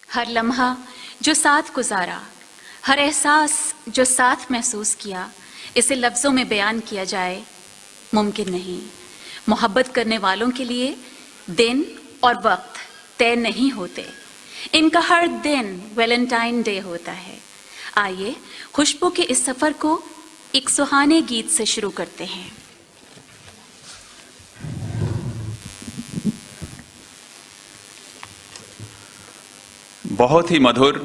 हर लम्हा जो साथ गुजारा, हर एहसास जो साथ महसूस किया, इसे लफ्ज़ों में बयान किया जाए मुमकिन नहीं। मोहब्बत करने वालों के लिए दिन और वक्त तय नहीं होते, इनका हर दिन वैलेंटाइन डे होता है। आइए खुशबू के इस सफ़र को एक सुहाने गीत से शुरू करते हैं। बहुत ही मधुर,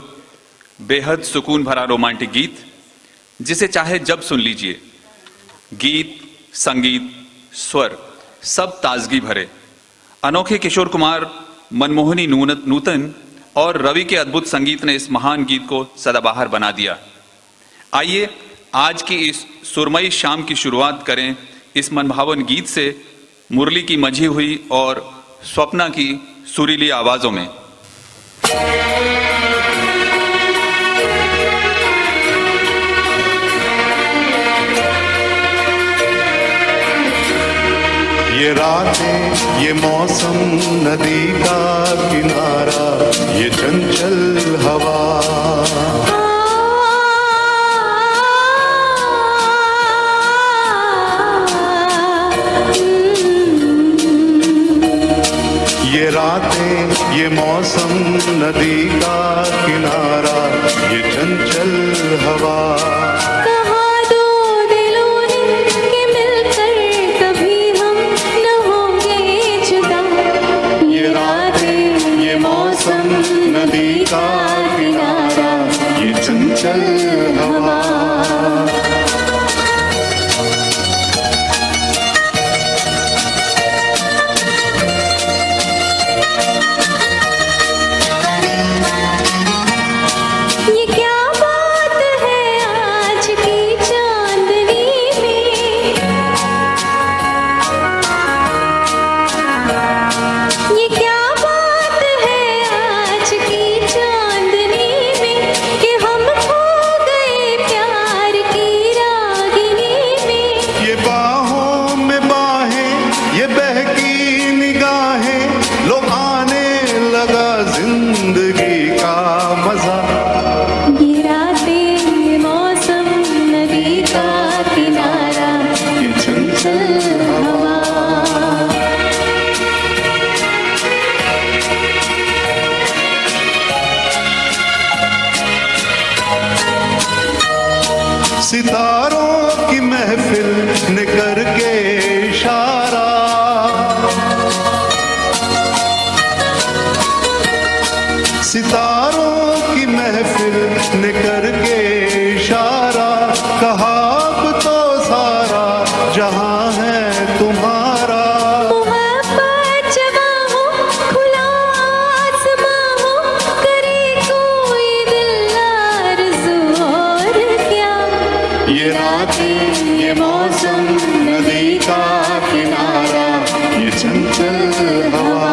बेहद सुकून भरा रोमांटिक गीत, जिसे चाहे जब सुन लीजिए। गीत, संगीत, स्वर सब ताजगी भरे। अनोखे किशोर कुमार, मनमोहनी नूतन और रवि के अद्भुत संगीत ने इस महान गीत को सदाबहार बना दिया। आइए आज की इस सुरमई शाम की शुरुआत करें इस मनभावन गीत से, मुरली की मझी हुई और स्वप्ना की सुरीली आवाजों में। ये रातें, ये मौसम, नदी का किनारा, ये चंचल हवा, ये रातें, ये मौसम, नदी का किनारा, ये चंचल हवा। नदी का किनारा, ये चंचल हवा, ये क्या बात है आज की चांदनी में, ये क्या बात है आज की चांदनी में, कि हम खो गए प्यार की रागिनी में। ये बाहों में बाहें, ये बहकी निगाहें, लो आने लगा जिंदगी का मजा। ये रातें, ये मौसम, नदी का किनारा, ये चंचल हवा, सितारों की महफिल ने करके इशारा, सितारों की महफिल ने करके इशारा, कहा अब तो सारा जहां है तुम्हारा। मोहब्बत जवां हो, खुला आसमां हो, करे कोई दिल आरज़ू और क्या। ये रातें, ये मौसम, नदी का किनारा, ये चंचल हवा,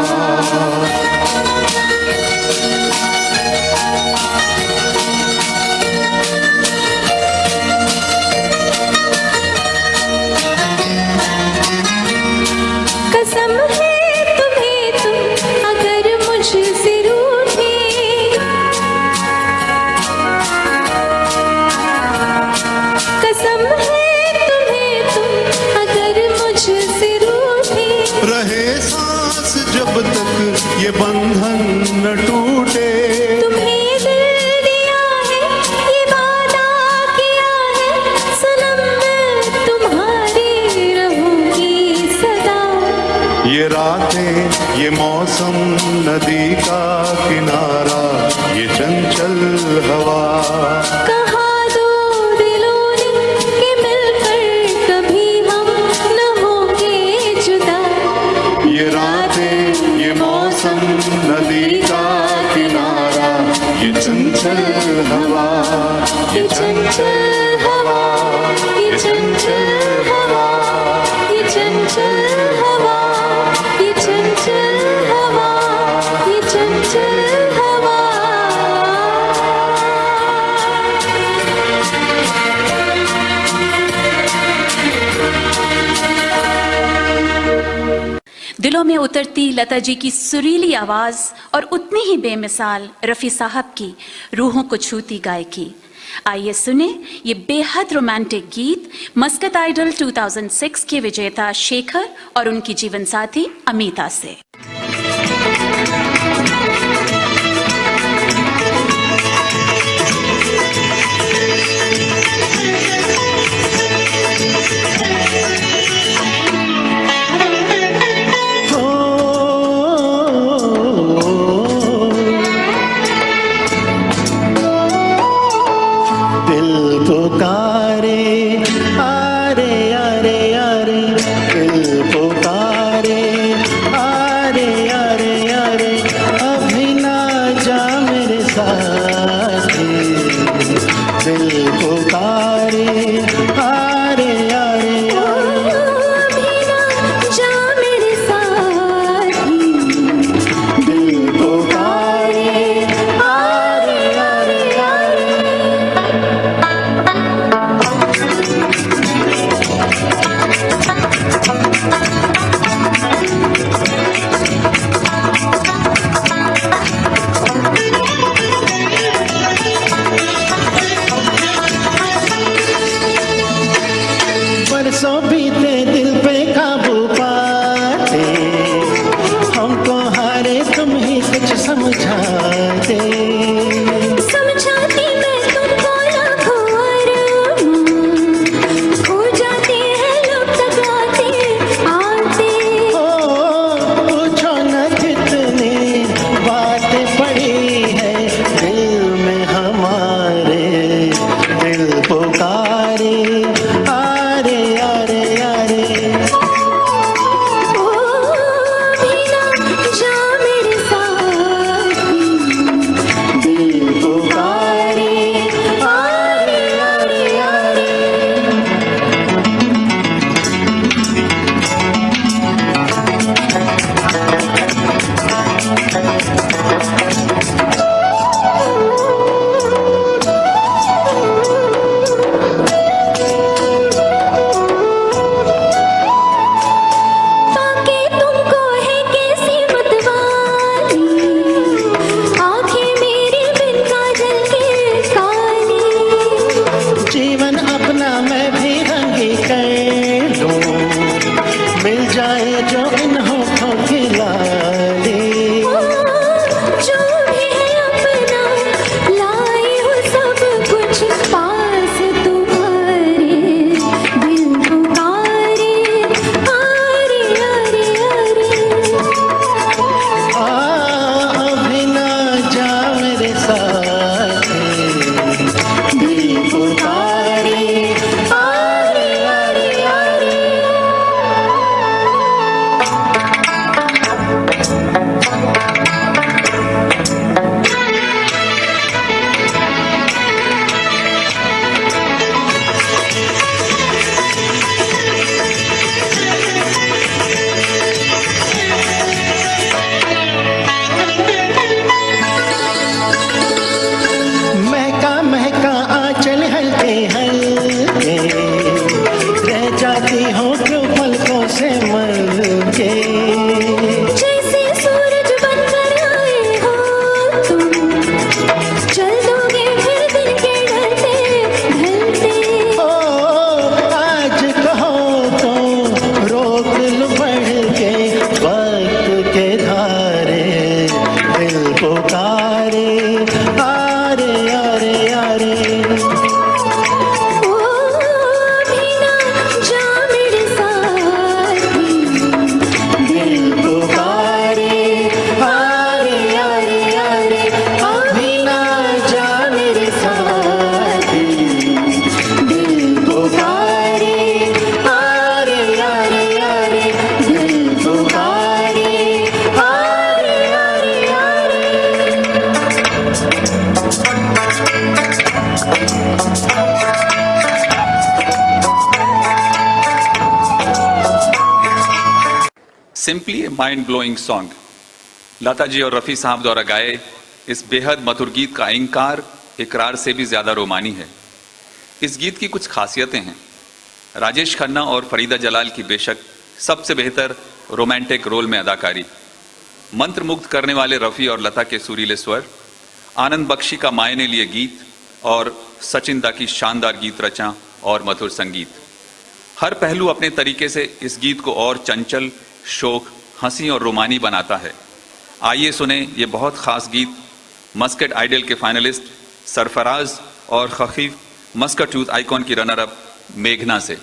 कसम है तुम्हें तुम अगर मुझसे रूठे, कसम है तुम्हें तुम अगर मुझसे रूठे, रहे सांस जब तक ये बंधन न टूटे। तुम्हें दिल दिया है, ये वादा किया है, सनम मैं तुम्हारी रहूंगी सदा। ये रातें, ये मौसम, नदी का किनारा, ये चंचल हवा, कहा दो दिलों ने कि मिलकर कभी हम न होंगे जुदा। ये रातें, ये मौसम, नदी का किनारा, ये चंचल हवा, ये चंचल हवा, ये चंचल हवा, ये चंचल हवा, ये चंचल हवा, ये चंचल हवा। दिलों में उतरती लता जी की सुरीली आवाज और उतनी ही बेमिसाल रफ़ी साहब की रूहों को छूती गायकी। आइए सुने ये बेहद रोमांटिक गीत मस्कत आइडल 2006 के विजेता शेखर और उनकी जीवन साथी अमिता से। Simply a mind blowing song. Lata ji और रफ़ी साहब द्वारा गाए इस बेहद मधुर गीत का इंकार इकरार से भी ज्यादा रोमानी है। इस गीत की कुछ खासियतें हैं। राजेश खन्ना और फरीदा जलाल की बेशक सबसे बेहतर रोमांटिक रोल में अदाकारी, मंत्रमुग्ध करने वाले रफ़ी और लता के सुरीले स्वर, आनंद बख्शी का मायने लिए गीत और सचिन दा की शानदार गीत रचना और मधुर संगीत। हर पहलू अपने तरीके से इस गीत को और चंचल, शोक, हंसी और रोमानी बनाता है। आइए सुने ये बहुत खास गीत मस्कट आइडल के फाइनलिस्ट सरफराज और खफीफ मस्कट यूथ आइकॉन की रनर अप मेघना से।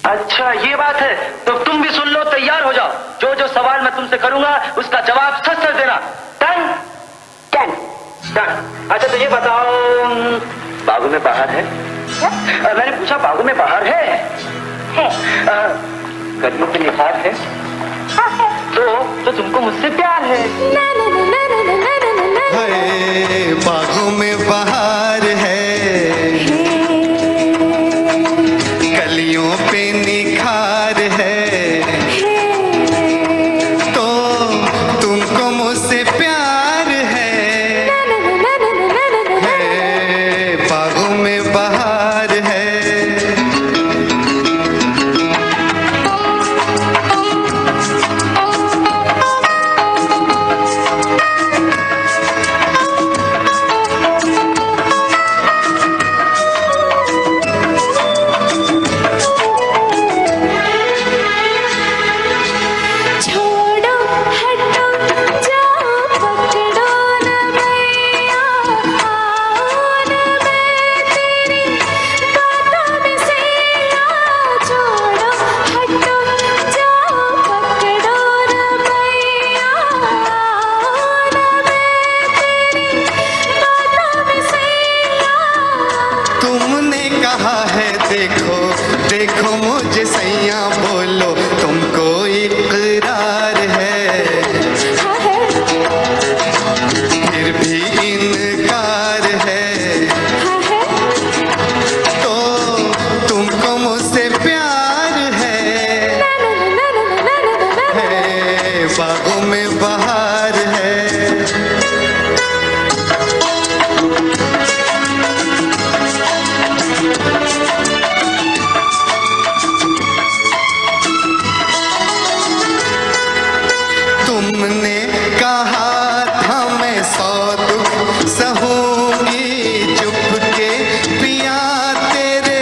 अच्छा ये बात है, तो तुम भी सुन लो, तैयार हो जाओ। जो जो सवाल मैं तुमसे करूंगा उसका जवाब सच सच देना। Done done done. अच्छा तो ये बताओ, बागों में बाहर है? मैंने पूछा बागों में बाहर है? गर्मियों की निखार है? तो तुमको मुझसे प्यार है? ना ना ना ना ना ना ना ना ना। हाय बागों में बहार है, कलियों पे निखार है, तो तुमको मुझसे प्यार है। है बागों में बहार है। छोड़ो हटो जाओ पकड़ो न मैया, आओ न मैं तेरी बातों में सैया। छोड़ो हटो जाओ पकड़ो न मैया, आओ न मैं तेरी बातों में सैया। तुमने कहा है देखो देखो मुझे सैया, बोलो तुमको इकरार है, हाँ है, फिर भी इनकार है, हाँ है, तो तुमको मुझसे प्यार है। ना ना ना ना ना ना ना। है बागों में बहार है। तुमने कहा था मैं सौ दुख सहूंगी, चुपके पिया तेरे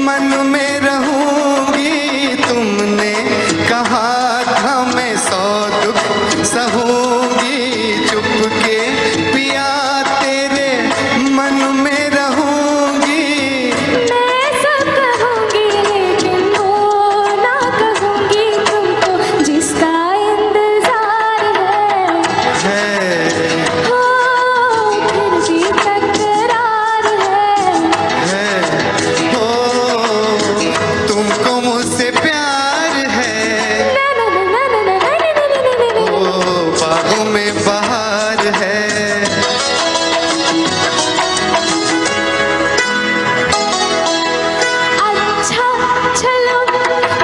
मन में रहूंगी। तुमने कहा था मैं सौ दुख सहूंगी, चुपके पिया तेरे मन में रहूंगी। मैं सब कहूँगी लेकिन वो ना कहूँगी तुमको जिसका इंतजार है। हो फिर भी तकरार है। हो तुमको मुझसे प्यार है। ना ना ना ना ना ना ना ना ना ना ना। ओ बागों में बहार है। अच्छा चलो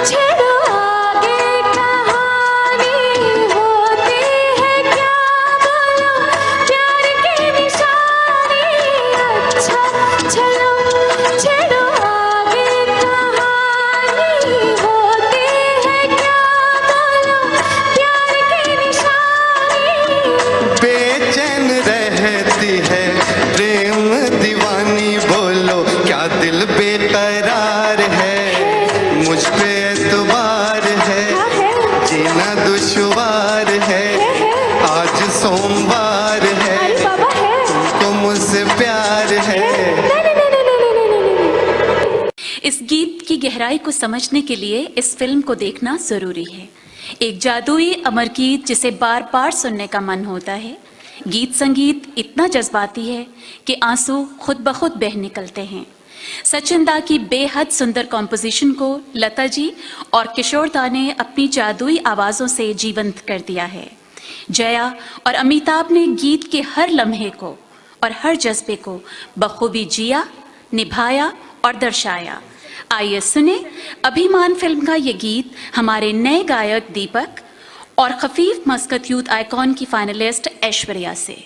छेड़ो आगे कहानी, होती है क्या बोलो प्यार की निशानी। अच्छा चलो छेड़ो आगे कहानी, होती है क्या बोलो प्यार की निशानी। बेचैन रहती है प्रेम दीवानी, बोलो क्या दिल बेकरार है। मुझ पे एतबार है, जीना दुश्वार है, आज सोमवार है, अरे बाबा है। तुमको मुझसे प्यार है। इस गीत की गहराई को समझने के लिए इस फिल्म को देखना जरूरी है। एक जादुई अमर गीत जिसे बार बार सुनने का मन होता है। गीत संगीत इतना जज्बाती है कि आंसू खुद ब खुद बह निकलते हैं। सचिन दा की बेहद सुंदर कॉम्पोजिशन को लता जी और किशोर दा ने अपनी जादुई आवाज़ों से जीवंत कर दिया है। जया और अमिताभ ने गीत के हर लम्हे को और हर जज्बे को बखूबी जिया, निभाया और दर्शाया। आइए सुने अभिमान फिल्म का ये गीत हमारे नए गायक दीपक और खफीफ मस्कत यूथ आइकॉन की फाइनलिस्ट ऐश्वर्या से।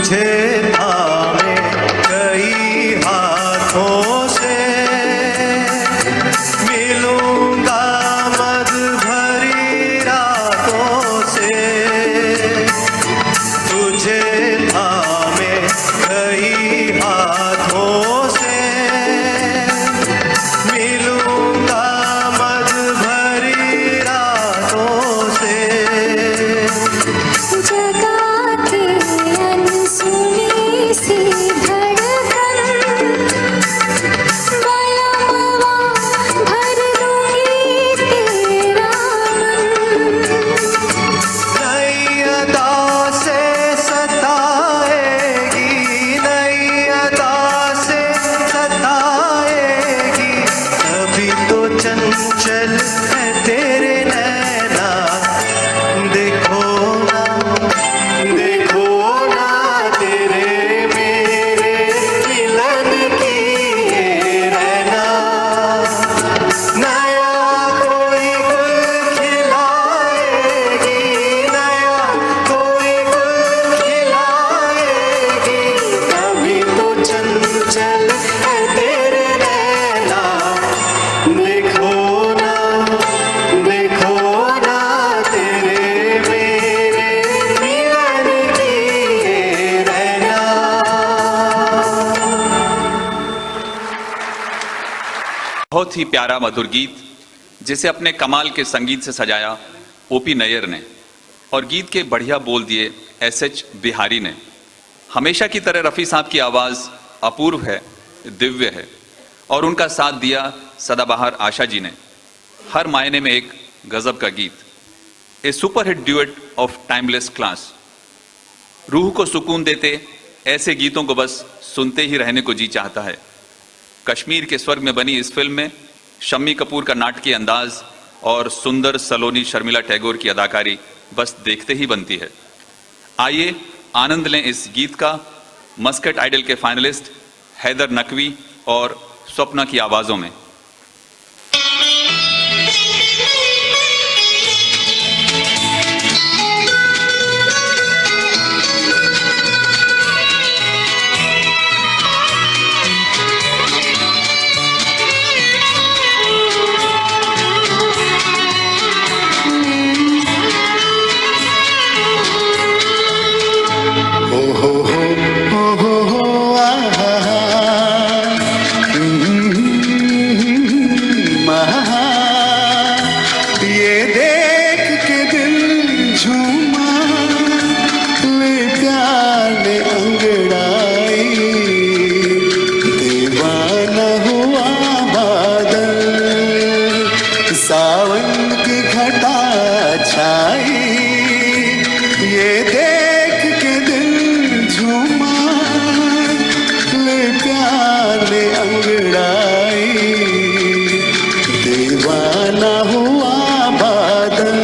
तुझे थामे कई हाथों से मिलूंगा मद भरी रातों से तुझे थामे कई हाथों से मिलूंगा मद भरी रातों से जगाते अनसुनी सी धड़कन बलमवा भर दूंगी तेरा मन नई अदा से सताएगी नई अदा से सताएगी कभी तो चंचल है तेरे नैना देखो ना तेरे मेरे मिलन की ये रहना नया कोई गुल खिलाएगी नया कोई गुल खिलाएगी कभी तो चंचल है तेरे नैना देखो ना तेरे मेरे मिलन की ये रहना। बहुत ही प्यारा मधुर गीत जिसे अपने कमाल के संगीत से सजाया ओपी नैयर ने और गीत के बढ़िया बोल दिए एसएच बिहारी ने। हमेशा की तरह रफ़ी साहब की आवाज़ अपूर्व है, दिव्य है और उनका साथ दिया सदाबहार आशा जी ने। हर मायने में एक गजब का गीत, a super hit duet of timeless class. रूह को सुकून देते ऐसे गीतों को बस सुनते ही रहने को जी चाहता है। कश्मीर के स्वर्ग में बनी इस फिल्म में शम्मी कपूर का नाटकीय अंदाज और सुंदर सलोनी शर्मिला टैगोर की अदाकारी बस देखते ही बनती है। आइए आनंद लें इस गीत का मस्कट आइडल के फाइनलिस्ट हैदर नकवी और स्वप्ना की आवाजों में। ये देख के दिल झूमा ले प्याले अंगड़ाई दीवाना हुआ बादल सावन की घटा छाई ये देख के दिल झूमा ले प्याले अंगड़ाई दीवाना हुआ बादल।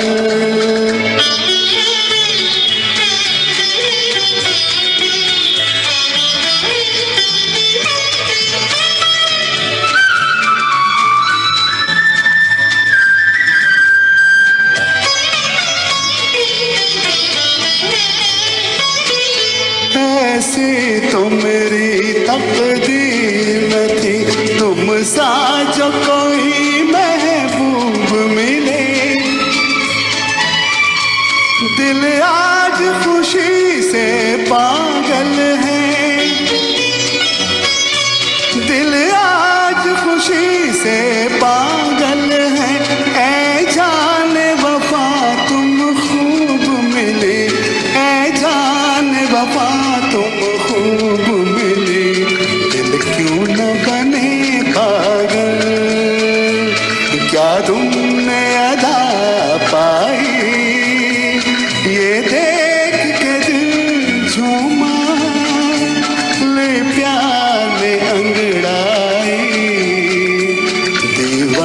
ऐसी तो मेरी तकदीर न थी तुम सा जो कोई महबूब मिले दिल आज खुशी से पागल है दिल आज खुशी से पागल है ऐ जाने वफा तुम खूब मिले ऐ जाने वफा तुम खूब मिले दिल क्यों न बने पागल क्या तुमने अदा पाई ये देख के दिल झूमा ले प्याले अंगड़ाई दीवाना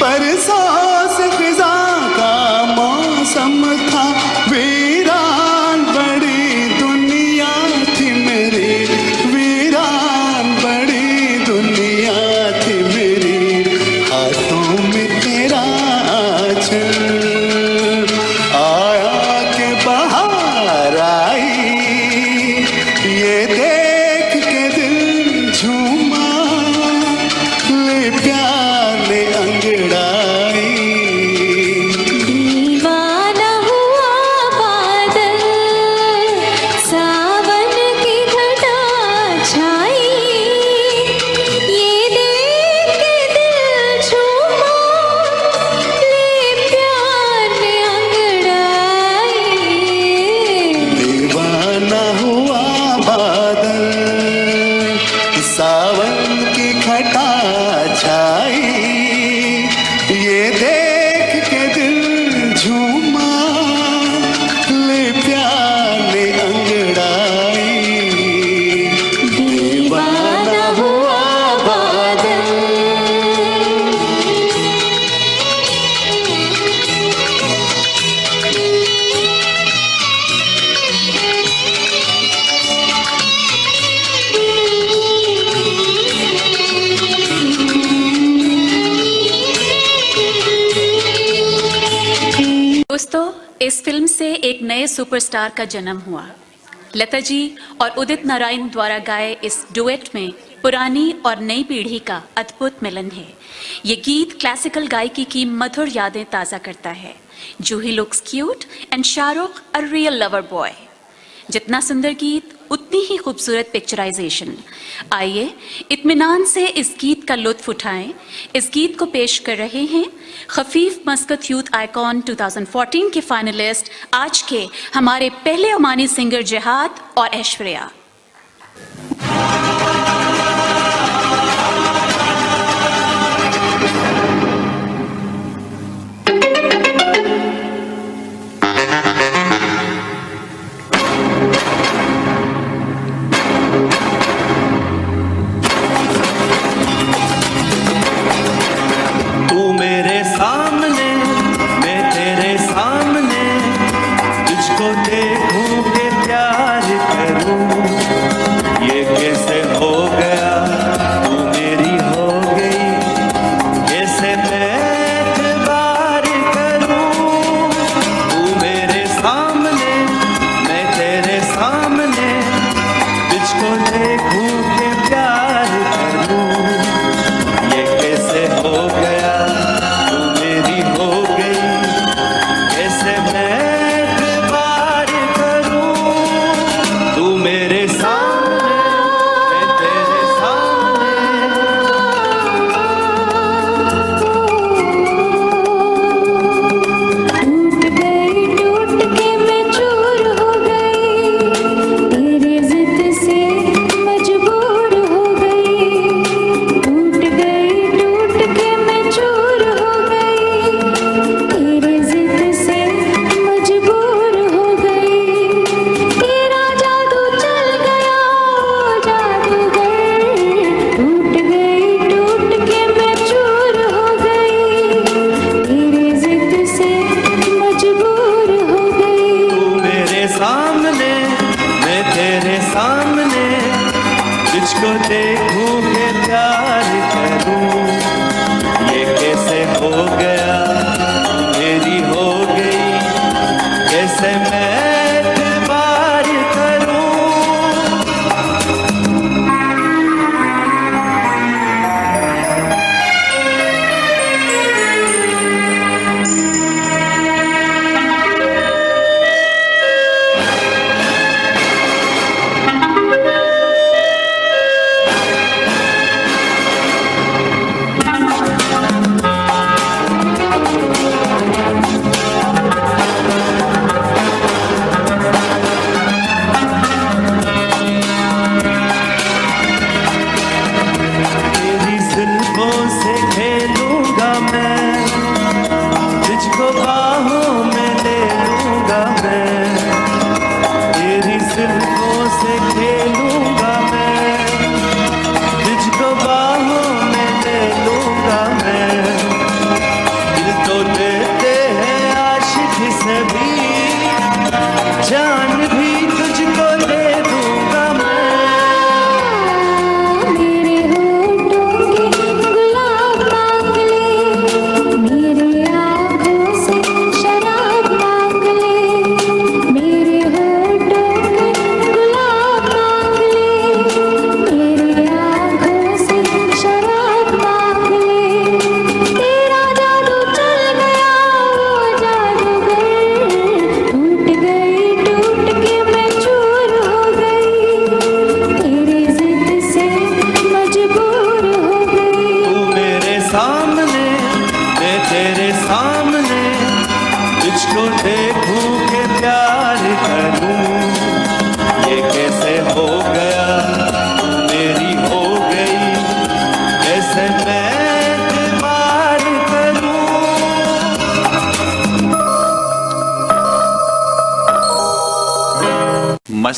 बरसों से खिजा का मौसम था, वीरान बड़ी दुनिया थी मेरी, वीरान बड़ी दुनिया थी मेरी, हाथों में तेरा आंचल आया के बहार आई, ये देख के दिल झूमा, ले प्यार ने अंगड़ाई। दीवाना हुआ बादल, सावन की घटा छाई, ये देख के दिल झूमा, ले प्यार ने अंगड़ाई। दीवाना हुआ बादल, सावन की घटा छाई, ये देख के दिल झूमा, ले प्यार ने अंगड़ाई। दीवाना हुआ बादल। दोस्तों, इस फिल्म से एक नए सुपरस्टार का जन्म हुआ। लता जी और उदित नारायण द्वारा गाए इस डुएट में पुरानी और नई पीढ़ी का अद्भुत मिलन है। ये गीत क्लासिकल गायकी की मधुर यादें ताज़ा करता है। Juhi looks cute and Shahrukh a real lover boy. जितना सुंदर गीत उतनी ही खूबसूरत पिक्चराइजेशन। आइए इत्मीनान से इस गीत का लुत्फ उठाएं। इस गीत को पेश कर रहे हैं खफीफ मस्कत यूथ आइकॉन 2014 के फाइनलिस्ट, आज के हमारे पहले ओमानी सिंगर जिहाद और ऐश्वर्या। तू मेरे सामने, मैं तेरे सामने, तुझको देखूं के प्यार करूं, ये कैसे हो गया, तू मेरी हो गई, कैसे मैं एतबार करूं। तू मेरे सामने, मैं तेरे सामने, तुझको देखूं के प्यार करूं, ये कैसे हो गया, तू मेरी हो गई, कैसे मैं एतबार करूं। तू मेरे सामने, मैं तेरे सामने, टूट गई, टूट के मैं चूर हो गई, तेरे जिद से मजबूर हो गई। टूट गई, टूट के मैं चूर हो गई, तेरे जिद से मजबूर हो गई। तेरा जादू चल गया, ओ जादूगर। टूट गई, टूट के मैं चूर हो गई, तेरे जिद से मजबूर हो गई। तू मेरे सामने, मैं तेरे सामने, तुझको देखूं के प्यार करूं, ये कैसे हो गया, मेरी हो गई, कैसे मैं एतबार करूं।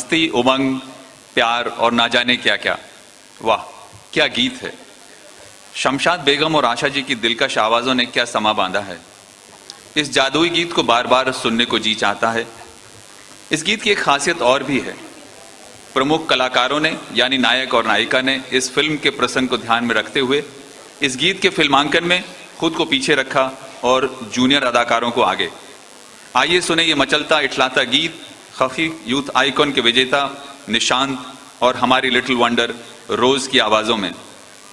मस्ती, उमंग, प्यार और ना जाने क्या क्या। वाह क्या गीत है। शमशाद बेगम और आशा जी की दिलकश आवाज़ों ने क्या समा बांधा है। इस जादुई गीत को बार बार सुनने को जी चाहता है। इस गीत की एक खासियत और भी है। प्रमुख कलाकारों ने यानी नायक और नायिका ने इस फिल्म के प्रसंग को ध्यान में रखते हुए इस गीत के फिल्मांकन में खुद को पीछे रखा और जूनियर अदाकारों को आगे। आइए सुने ये मचलता इठलाता गीत खफीफ यूथ आइकॉन के विजेता निशांत और हमारी लिटिल वंडर रोज की आवाज़ों में।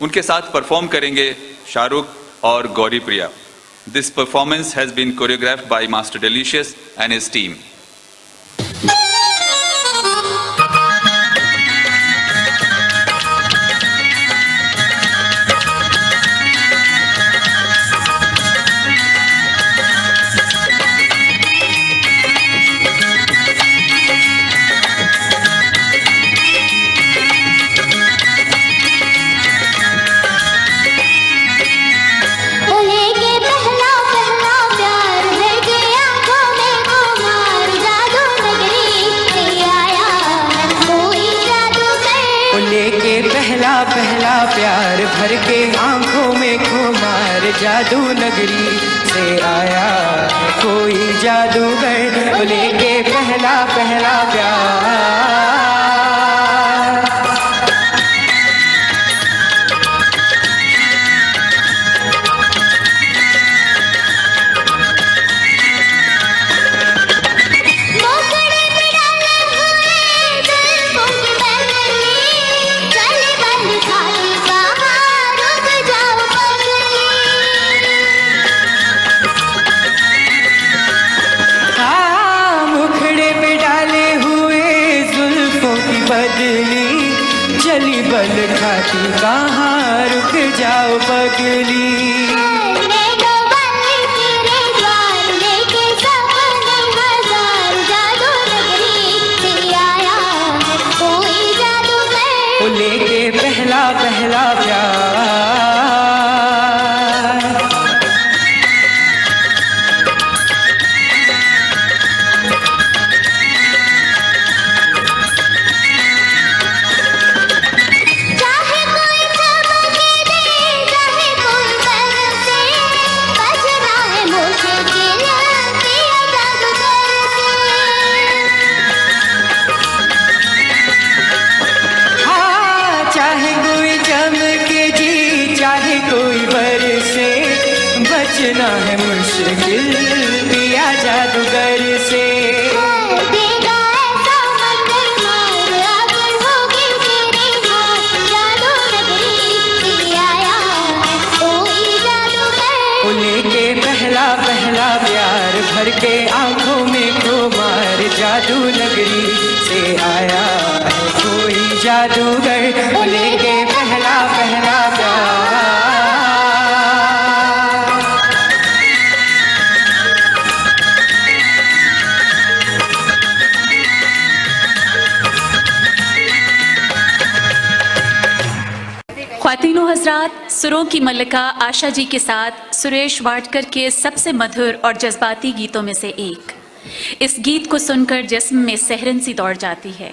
उनके साथ परफॉर्म करेंगे शाहरुख और Gauri Priya. This performance has been choreographed by master delicious and his team. पहला प्यार भर के आंखों में खुमार जादू नगरी से आया कोई जादूगर लेके पहला प्यार। चली बल खाती कहाँ रुक जाओ पगली। लेके पहला प्यार। बचना है मुश्किल पिया जादूगर से। लेके पहला प्यार भर के आंखों में खुमार जादू नगरी से आया है कोई जादूगर लेके पहला प्यार। ख्वातीनो हजरात, सुरों की मल्लिका आशा जी के साथ सुरेश वाडकर के सबसे मधुर और जज्बाती गीतों में से एक। इस गीत को सुनकर जिस्म में सहरन सी दौड़ जाती है।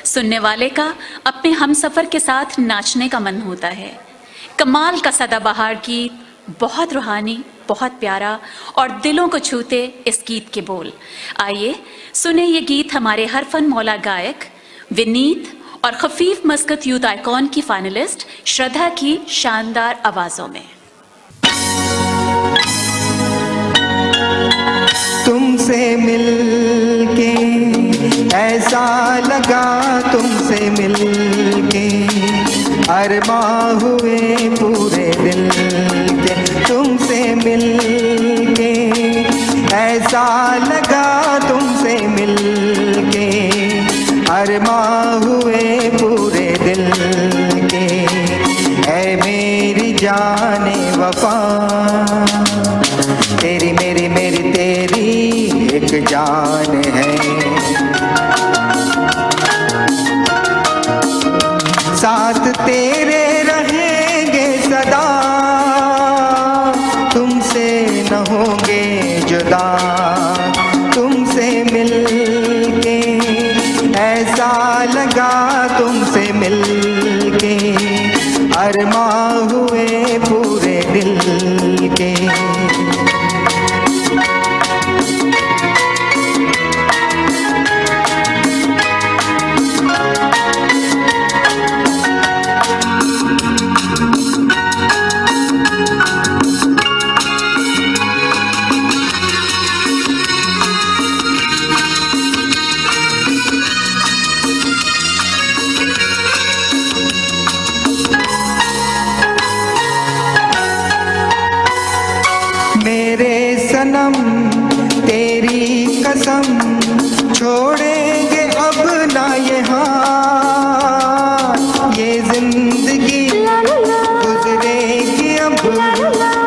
सुनने वाले का अपने हमसफ़र के साथ नाचने का मन होता है। कमाल का सदाबहार गीत, बहुत रूहानी, बहुत प्यारा और दिलों को छूते इस गीत के बोल। आइए सुने ये गीत हमारे हरफन मौला गायक विनीत और खफीफ मस्कत यूथ आइकॉन की फाइनलिस्ट श्रद्धा की शानदार आवाजों में। तुमसे मिलके ऐसा लगा, तुमसे मिलके अरमां हुए पूरे दिल के। तुमसे मिलके ऐसा लगा, तुमसे मिलके अरमां हुए पूरे दिल के। ऐ मेरी जाने वफा, तेरी मेरी मेरी तेरी एक जान है। साथ तेरे रहेंगे सदा, तुमसे न होंगे जुदा। तुमसे मिलके ऐसा अरमां हुए पूरे दिल के। मेरे सनम तेरी कसम छोड़ेंगे अब ना ये हाथ, ये जिंदगी गुजरेगी अब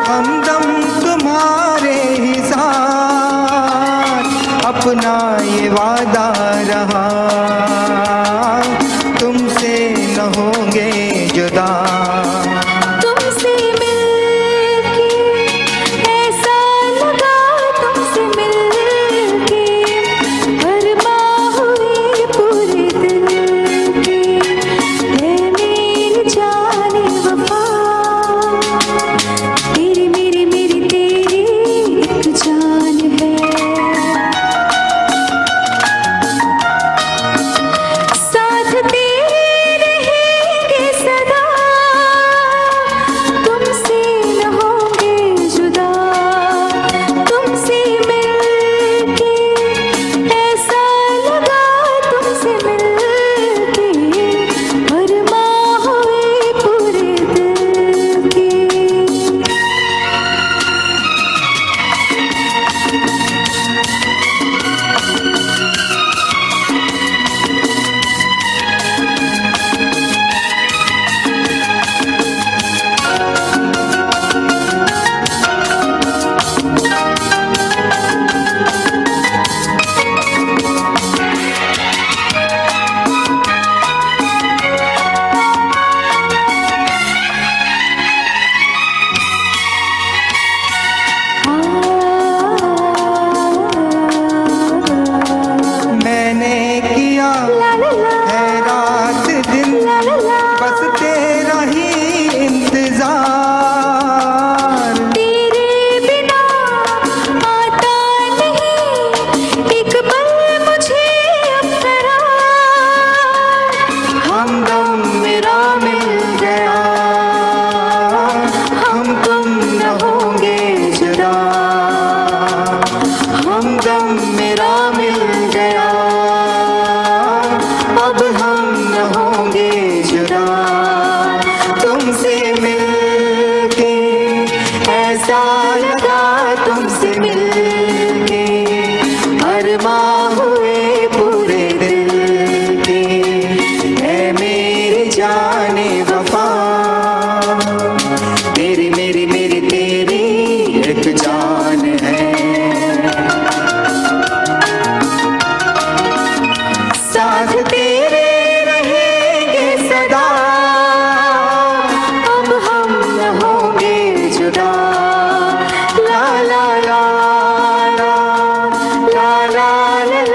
हमदम तुम्हारे ही साथ। अपना ये वादा रहा तुमसे न होंगे जुदा। तुमसे मिलके ऐसा लगा, तुमसे मिलके अरमां हुए पूरे दिल के। है मेरी जाने वफा, तेरी मेरी मेरी तेरी एक जान है। साथ तेरे रहेंगे सदा, तुमसे न होंगे जुदा। तुमसे मिलके ऐसा लगा, तुमसे मिलके अरमां हुए पूरे दिल के। मैंने किया है रात दिन बस तेरा ही इंतजार। तेरे बिना आता नहीं एक पल मुझे अब करार। हमदम मेरा मिल गया, हम तुम न होंगे जुदा। हमदम मेरा मिल गया, अब हम न होंगे जुदा। तुमसे मिलके ऐसा लगा, तुमसे मिलके अरमां हुए पूरे दिल के। है मेरी जाने वफा, तेरी मेरी मेरी तेरी एक जान है। साथ तेरे रहेंगे सदा, अब हम न होंगे जुदा। ला ला ला ला ला ला ला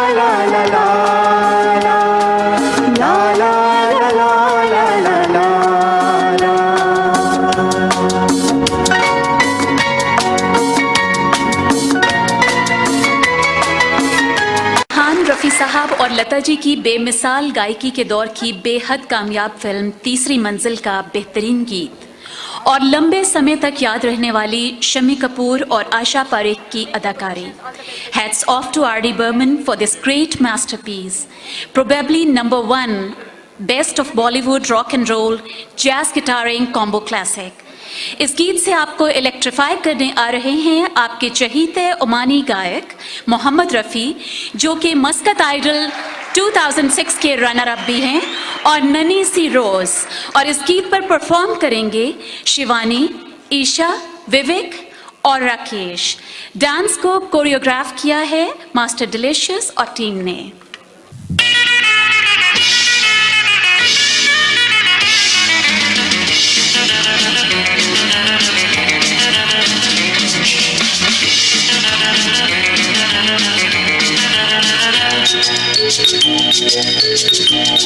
ला ला ला ला ला ला ला ला ला ला। खान रफ़ी साहब और लता जी की बेमिसाल गायकी के दौर की बेहद कामयाब फिल्म तीसरी मंजिल का बेहतरीन गीत और लंबे समय तक याद रहने वाली शम्मी कपूर और आशा पारेख की अदाकारी। Hats off to R.D. Burman for this great masterpiece, probably number 1 best of Bollywood rock and roll jazz guitaring combo classic. इस गीत से आपको इलेक्ट्रीफाई करने आ रहे हैं आपके चहीते ओमानी गायक मोहम्मद रफ़ी, जो कि मस्कत आइडल 2006 के रनर अप भी हैं, और ननी सी रोज़। और इस गीत पर परफॉर्म करेंगे शिवानी, ईशा, विवेक और राकेश। डांस को कोरियोग्राफ किया है मास्टर डिलीशियस और टीम ने। आजा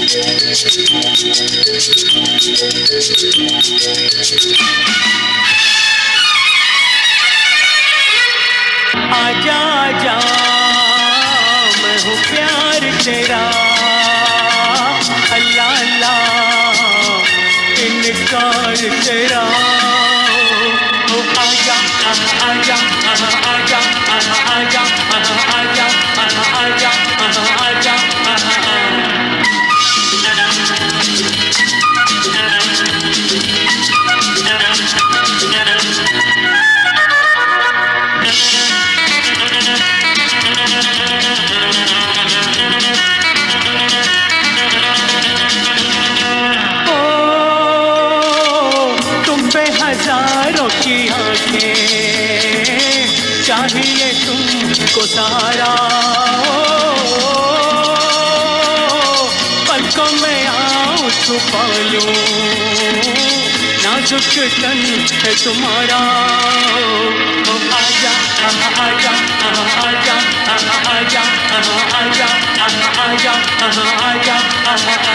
आजा मैं हूँ प्यार तेरा, अल्लाह अल्लाह इनकार तेरा। ओ आजा आजा आजा आजा आजा आजा आजा आजा। हजारों की आंखें चाहिए तुमको सारा, पलकों में आऊं छुपा लूं नाजुक तन है तुम्हारा। ओ आजा आजा आजा आजा आजा आजा आजा।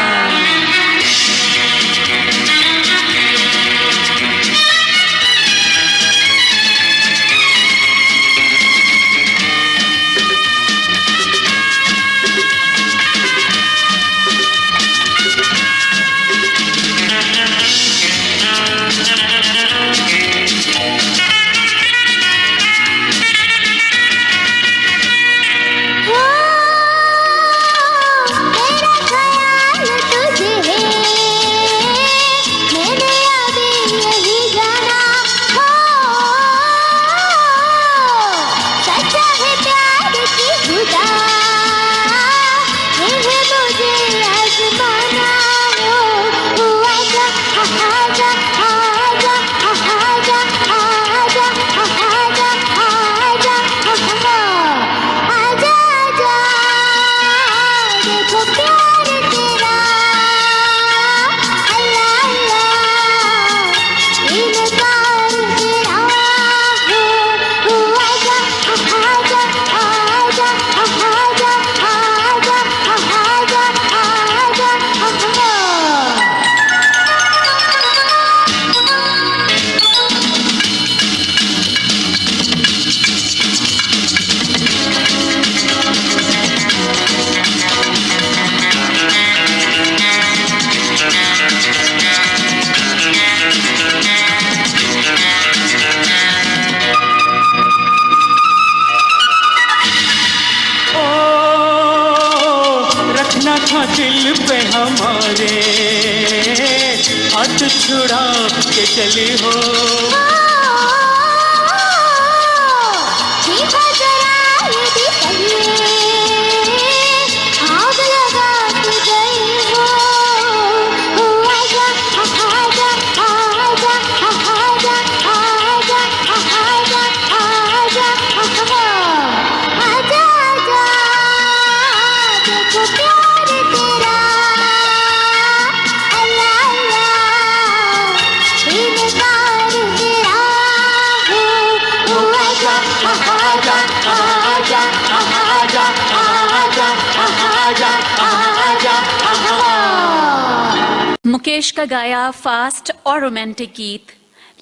दिल पे हमारे हाथ छुड़ा के चली हो। मुकेश का गाया फास्ट और रोमांटिक गीत,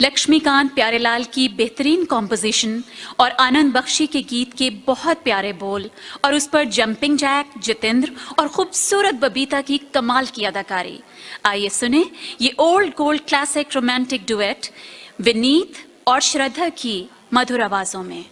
लक्ष्मीकांत प्यारेलाल की बेहतरीन कॉम्पोजिशन और आनंद बख्शी के गीत के बहुत प्यारे बोल और उस पर जंपिंग जैक, जितेंद्र और खूबसूरत बबीता की कमाल की अदाकारी। आइए सुने ये old gold classic romantic duet Vineet और श्रद्धा की मधुर आवाजों में।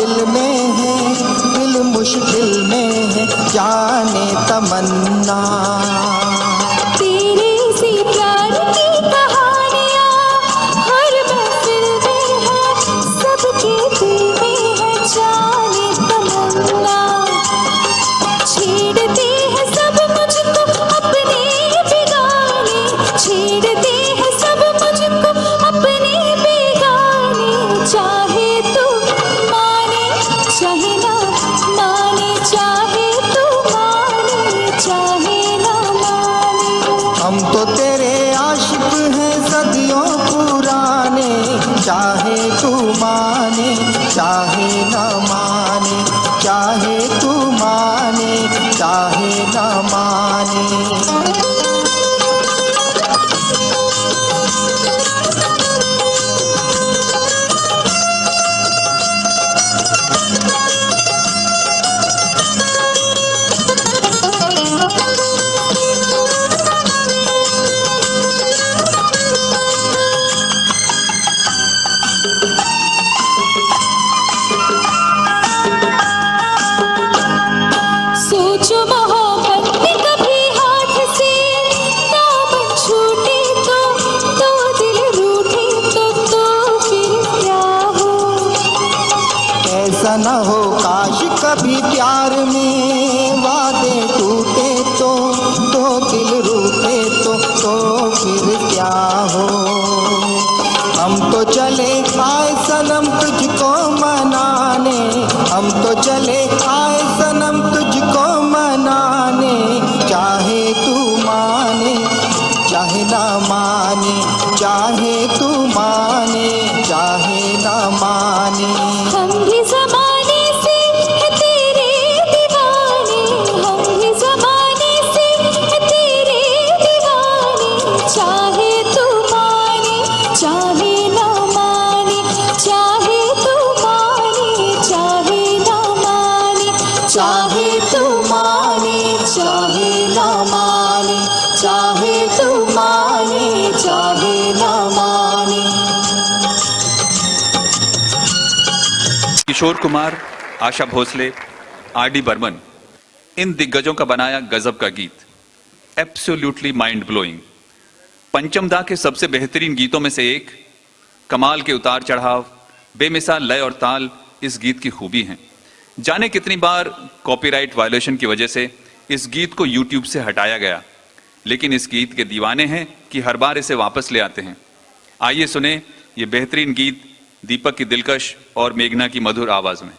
दिल में है, दिल मुश्किल में है, जाने तमन्ना। तेरे से प्यार की कहानियाँ हर महफिल में है, सबके दिल में है जाने तमन्ना। छेड़ते हैं सब मुझको अपने बेगाने, छेड़ते हैं सब मुझको अपने बेगाने। चाहे तू माने चाहे ना माने, चाहे तू माने चाहे ना माने। हम तो तेरे आशिक हैं सदियों पुराने, चाहे तू माने चाहे न माने, चाहे तू माने चाहे न माने। सोचो मोहब्बत में कभी हाथ से दामन छूटे तो दिल रूठे तो फिर क्या हो। ऐसा न हो काश कभी प्यार में वादे टूटे तो दिल रूठे तो फिर क्या हो। हम तो चले आए सनम तुझको मनाने, हम तो चले आए सनम तुझको मनाने। चाहे तू माने चाहे ना माने, चाहे तू माने चाहे ना माने। हम भी ज़माने से हैं तेरे दीवाने, हम भी ज़माने से हैं तेरे दीवाने। चाहे तू माने चाहे ना माने, चाहे तू माने चाहे ना माने, चाहे तू माने चाहे ना माने, चाहे तू माने चाहे ना माने। किशोर कुमार, आशा भोसले, आर.डी. बर्मन, इन दिग्गजों का बनाया गजब का गीत, एब्सोल्युटली माइंड ब्लोइंग। पंचम दा के सबसे बेहतरीन गीतों में से एक। कमाल के उतार चढ़ाव, बेमिसाल लय और ताल इस गीत की खूबी हैं। जाने कितनी बार कॉपीराइट वायलेशन की वजह से इस गीत को यूट्यूब से हटाया गया, लेकिन इस गीत के दीवाने हैं कि हर बार इसे वापस ले आते हैं। आइए सुने ये बेहतरीन गीत दीपक की दिलकश और मेघना की मधुर आवाज में।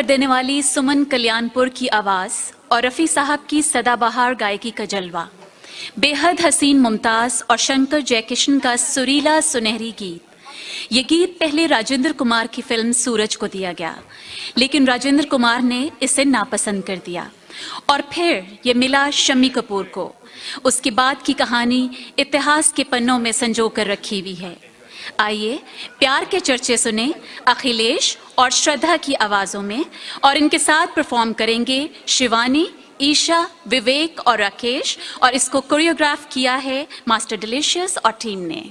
देने वाली सुमन कल्याणपुर की आवाज और रफ़ी साहब की सदाबहार गायकी का जलवा, बेहद हसीन मुमताज और शंकर जयकिशन का सुरीला सुनहरी गीत। ये गीत पहले राजेंद्र कुमार की फिल्म सूरज को दिया गया, लेकिन राजेंद्र कुमार ने इसे नापसंद कर दिया और फिर ये मिला शम्मी कपूर को। उसके बाद की कहानी इतिहास के पन्नों में संजो कर रखी हुई है। आइए प्यार के चर्चे सुने अखिलेश और श्रद्धा की आवाज़ों में, और इनके साथ परफॉर्म करेंगे शिवानी, ईशा, विवेक और राकेश, और इसको कोरियोग्राफ किया है मास्टर डिलीशियस और टीम ने।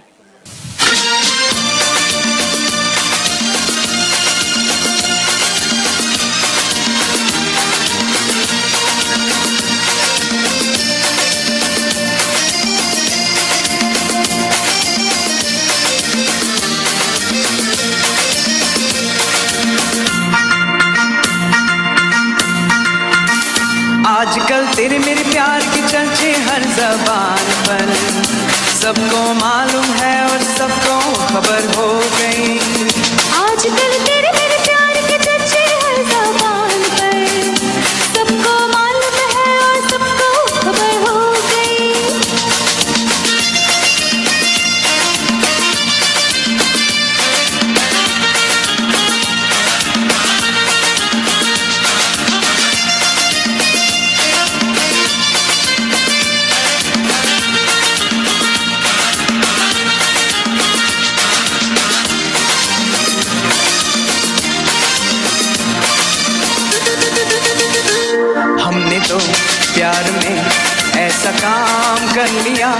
आजकल तेरे मेरे प्यार के चर्चे हर जबान पर, सबको मालूम है और सबको खबर हो गई। आजकल तेरे मेरे प्यार के चर्चे हर ज़बान पर, सबको मालूम है और सबको खबर हो गई। हमने तो प्यार में ऐसा काम कर लिया,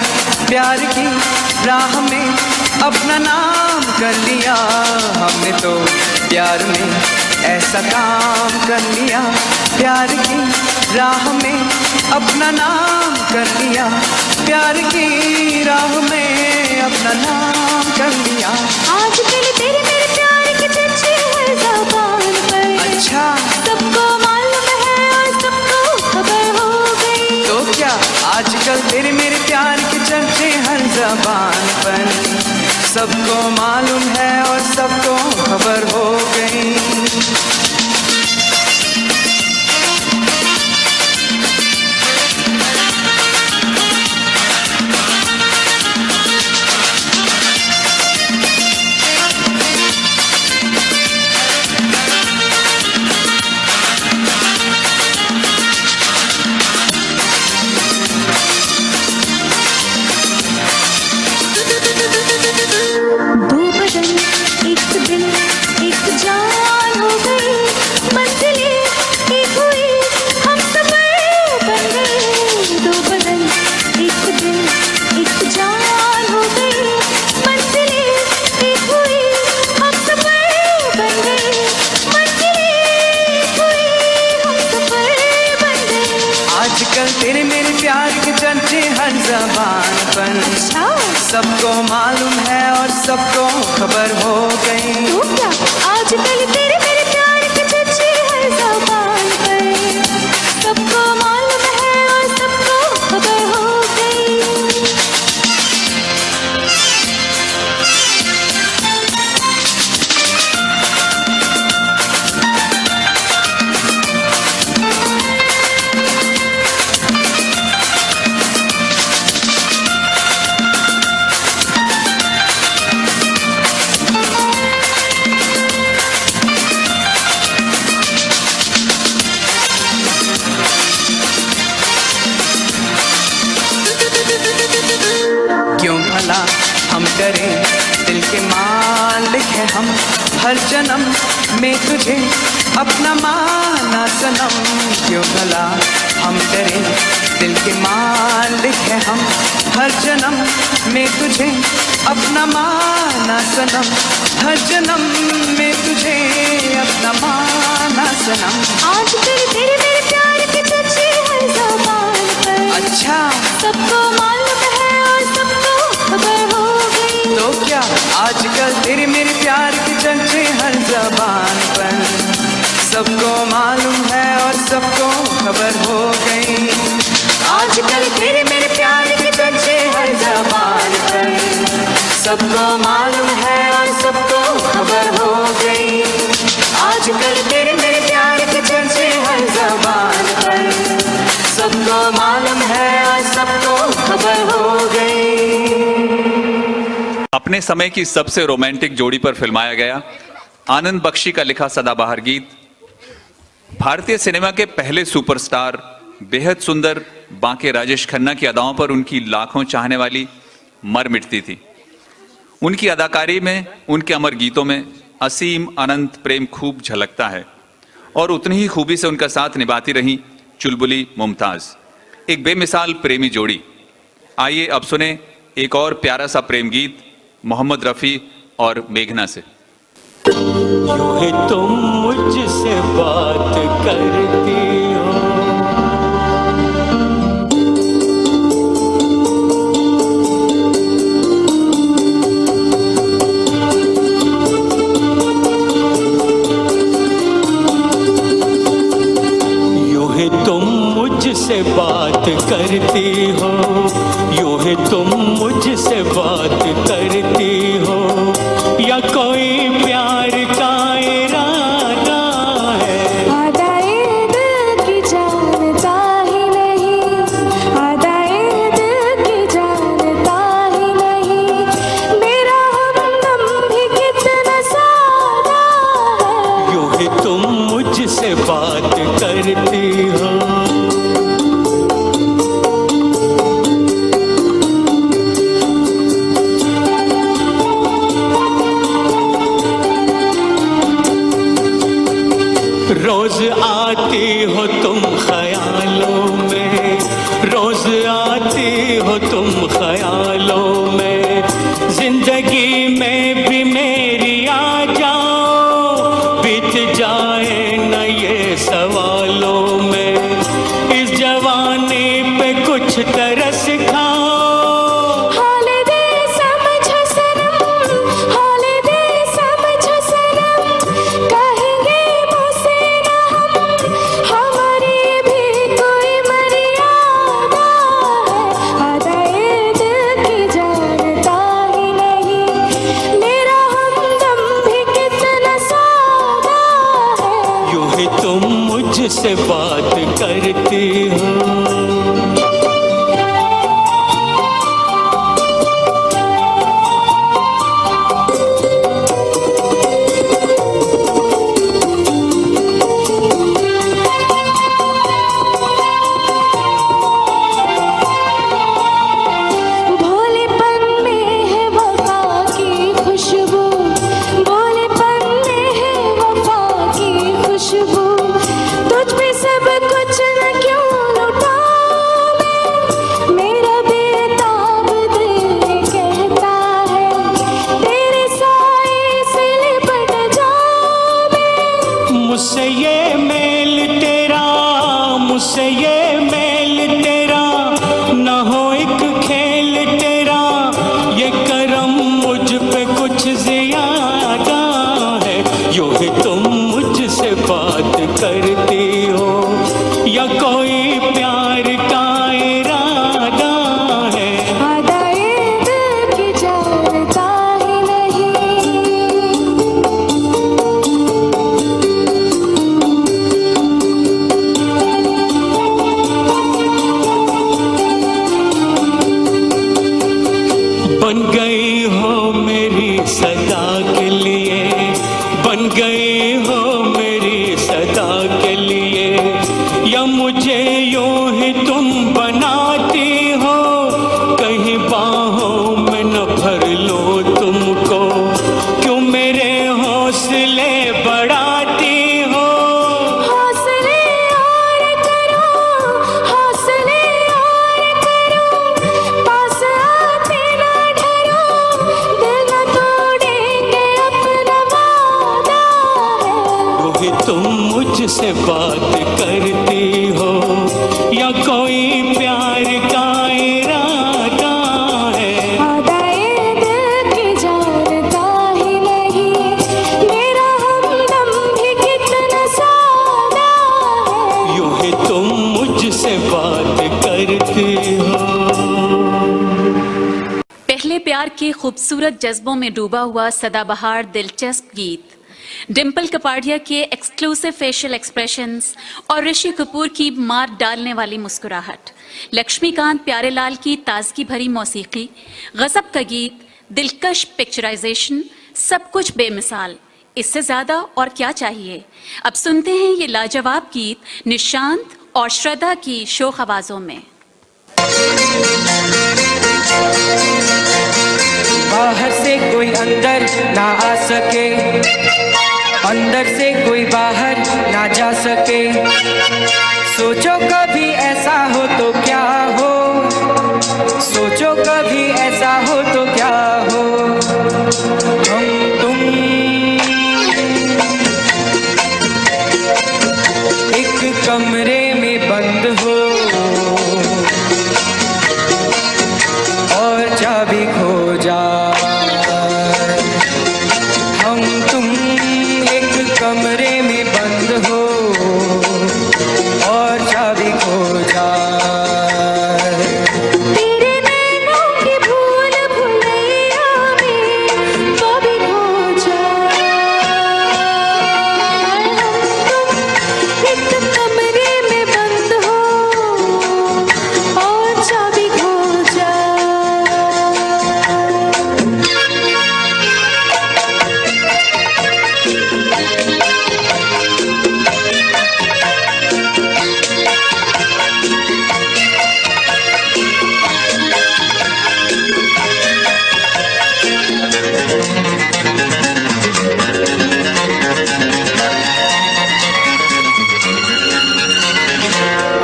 प्यार की राह में अपना नाम कर लिया। हमने तो प्यार में ऐसा काम कर लिया, प्यार की राह में अपना नाम कर लिया, प्यार की राह में अपना नाम कर लिया। आजकल तेरे मेरे प्यार के चर्चे हर ज़बान पर, अच्छा सबको मालूम है और सबको खबर हो गई। तो क्या आजकल तेरे मेरे प्यार के चर्चे हर जबान पर, सबको मालूम है और सबको खबर हो गई। दो बदन एक दिल एक जान हो गई, मंजिलें एक हुई हम सफर बन गए। दो बदन एक दिल एक जान हो गई, मंजिलें एक हुई हम सफर बन गए। मंजिलें एक हुई हम सफर बन गए। आजकल तेरे मेरे प्यार के चर्चे हर जबान पर, सबको मालूम है और सबको खबर हो गई। तो क्या आजकल तेरे मेरे प्यार के चर्चे हर ज़बान पर, सबको मालूम है और सबको खबर हो गई। क्यों भला हम डरें, दिल के मालिक हैं हम, हर जन्म में तुझे अपना माना सनम। क्यों भला हम डरें, दिल के मालिक हैं हम, हर जन्म में तुझे अपना माना सनम, हर जन्म में तुझे अपना माना सनम। आजकल तेरे मेरे प्यार के चर्चे हर ज़बान पर, अच्छा सबको मालूम है और सबको खबर हो गई। तो क्या आजकल तेरे मेरे प्यार के चर्चे हर जबान पर, सबको मालूम है और सबको खबर हो गई। आजकल तेरे मेरे प्यार के चर्चे हर जबान पर, सबको मालूम है और सबको खबर हो गई। आजकल तेरे मेरे प्यार के मालूम है आज सबको खबर हो गई। अपने समय की सबसे रोमांटिक जोड़ी पर फिल्माया गया आनंद बख्शी का लिखा सदाबहार गीत भारतीय सिनेमा के पहले सुपरस्टार बेहद सुंदर बांके राजेश खन्ना की अदाओं पर उनकी लाखों चाहने वाली मर मिटती थी। उनकी अदाकारी में, उनके अमर गीतों में असीम अनंत प्रेम खूब झलकता है और उतनी ही खूबी से उनका साथ निभाती रही चुलबुली मुमताज, एक बेमिसाल प्रेमी जोड़ी। आइए अब सुने एक और प्यारा सा प्रेम गीत मोहम्मद रफ़ी और मेघना से। यूं ही तुम मुझसे बात करती हो, यूं ही तुम मुझसे बात करती हो, यूं ही तुम मुझसे बात करती हो, या कोई प्यार का इरादा है। आदाए दिल की जानता ही नहीं, आदाए दिल की जानता ही नहीं, मेरा हमदम भी कितना सादा है। यूं ही तुम मुझसे बात करती हो, रोज आती हो तुम ख्यालों में, रोज आती हो तुम ख्यालों में, जिंदगी में भी मेरी आ जाओ, बीत जाए न ये सवालों में, इस जवानी पे कुछ तरस खाओ। हाले दे समझो सनम, हाले दे समझो सनम, कहेंगे मुझसे न हम, हमारी भी कोई मर्यादा है। आदाए दिल की जानता ही नहीं, मेरा हमदम भी कितना सादा है। यूं ही तुम मुझसे बात करती हो, भोलेपन में है वफा की खुशबू, भोलेपन में है वफा की खुशबू, तुझ पे सब कुछ न क्यों लुटाऊं मैं, मेरा बेताब दिल कहता है, तेरे साए से लिपट जाऊं मैं। मुझसे ये मेल तेरा, मुझसे ये मेल तेरा, न हो एक खेल तेरा, ये करम मुझ पे कुछ ज्यादा है। यूं ही तुम मुझसे बात करती हो, या कोई प्यार का इरादा है। आदाए दिल की जानता ही नहीं, बन गई हो मेरी सदा के लिए, बन गई हो मेरी सदा के लिए, या मुझे यूं ही तुम बनाती हो, कहीं बाहों में न भर लो तुमको, क्यों मेरे हौसले बढ़ाती हो। हौसले और करो, हौसले और करो, पास आते ना डरो, दिल न तोड़ेंगे अपना वादा है। यूं ही तुम मुझसे बात करती हो, या कोई प्यार का इरादा है। आदाए दिल की जानता ही नहीं, मेरा हमदम भी कितना सादा है। यूं ही तुम मुझसे बात करती हो। पहले प्यार के खूबसूरत जज्बों में डूबा हुआ सदाबहार दिलचस्प गीत डिम्पल कपाड़िया के एक्सक्लूसिव फेशियल एक्सप्रेशंस और ऋषि कपूर की मार डालने वाली मुस्कुराहट, लक्ष्मीकांत प्यारेलाल की ताजगी भरी मौसीकी, गजब का गीत, दिलकश पिक्चराइजेशन, सब कुछ बेमिसाल। इससे ज्यादा और क्या चाहिए। अब सुनते हैं ये लाजवाब गीत निशांत और श्रद्धा की शोख आवाजों में। बाहर से कोई अंदर ना आ सके, अंदर से कोई बाहर ना जा सके। सोचो कभी ऐसा हो तो क्या हो, सोचो कभी ऐसा हो तो क्या हो। हम तुम एक कमरे में बंद हो और चाबी खो जाए। हम तुम एक कमरे में बंद हो और चाबी खो जाए। तेरे नैनों की भूल भुलैया में कभी खो जाए। हम तुम एक कमरे में बंद हो और चाबी खो जाए।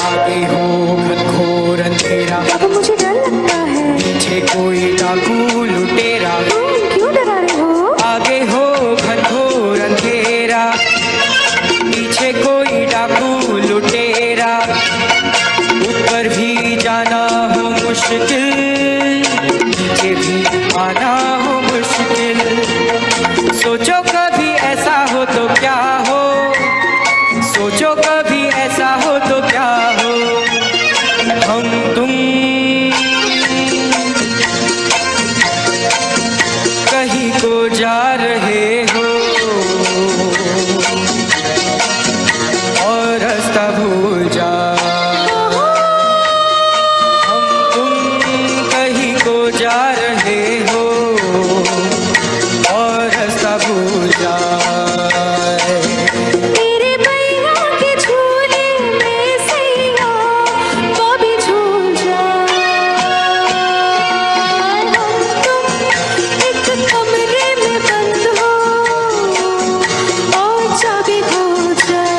आगे हो घनघोर अंधेरा, अब मुझे डर लगता है। पीछे कोई डाकू लुटेरा। क्यों डरा रहे हो? आगे हो घनघोर अंधेरा, पीछे कोई डाकू लुटेरा। ऊपर भी जाना हो मुश्किल, नीचे भी आना हो मुश्किल। सोचो कभी ऐसा हो तो क्या हो, सोचो कभी ऐसा हो तो क्या हो। हम तुम कहीं को जा रहे हो और रास्ता भूल जाओ। हम तुम कहीं को जा रहे हो और रास्ता भूल जाए। तेरे भैया के झूले में सैया कभी झूल जाए। हम तुम एक कमरे में बंद हो और चाबी खो जाए।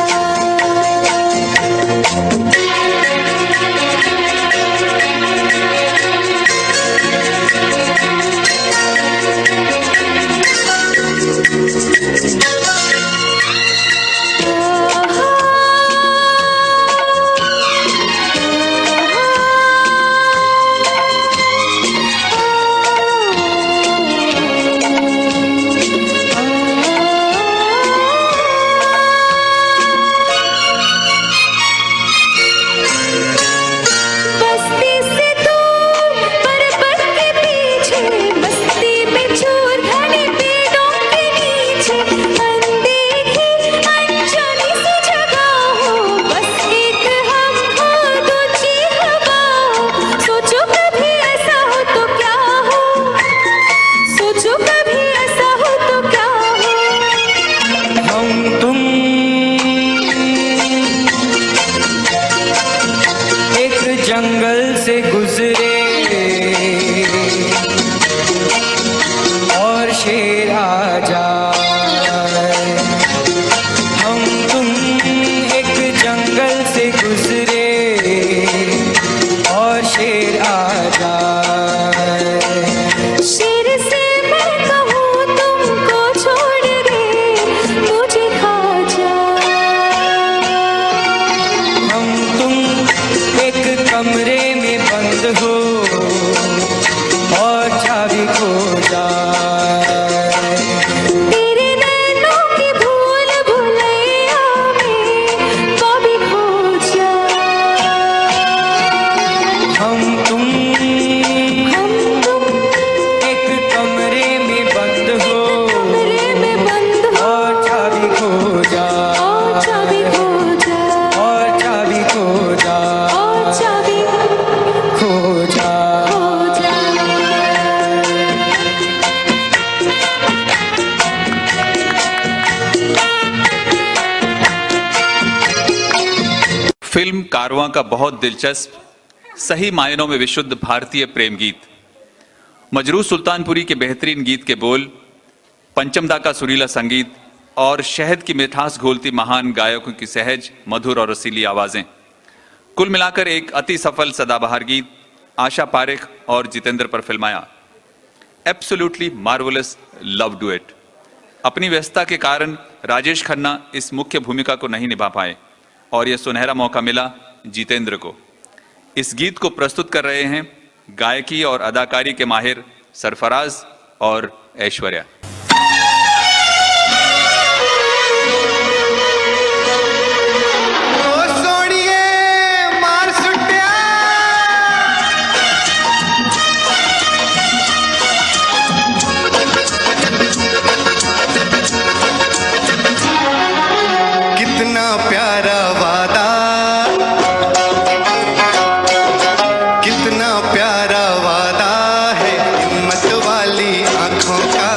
बस्ती से दूर पर्वत के पीछे, बस्ती में चूर घने पेड़ों के नीचे, अनदेखी अनजानी सी जगह हो, बस एक हम हो दूजी हवा हो। सोचो कभी ऐसा हो तो क्या हो, सोचो कभी ऐसा हो तो क्या हो। हम तुम एक जंगल से गुजरे और शेर आ जाए। हम तुम एक जंगल से गुजरे और शेर आ जाए। शेर से मैं कहूँ तुमको छोड़ दे, मुझे खा जाए। हम तुम एक कमरे में बंद हो और चाबी खो जाए। तेरे नैनों की भूल भुलैया में कभी खो जाए। हम तुम एक कमरे में बंद हो कमरे में बंद हो और कारवां का बहुत दिलचस्प, सही मायनों में विशुद्ध भारतीय प्रेम गीत। मजरू सुल्तानपुरी के बेहतरीन गीत के बोल, पंचमदा का सुरीला संगीत और शहद की मिठास घोलती महान गायकों की सहज, मधुर और रसीली आवाजें, कुल मिलाकर एक अति सफल सदाबहार गीत आशा पारेख और जितेंद्र पर फिल्माया। Absolutely marvellous love duet. अपनी व्यस्तता के कारण राजेश खन्ना इस मुख्य भूमिका को नहीं निभा पाए और यह सुनहरा मौका मिला जितेंद्र को। इस गीत को प्रस्तुत कर रहे हैं गायकी और अदाकारी के माहिर सरफराज और ऐश्वर्या। कितना प्यारा वादा, कितना प्यारा वादा है हिम्मत वाली आंखों का,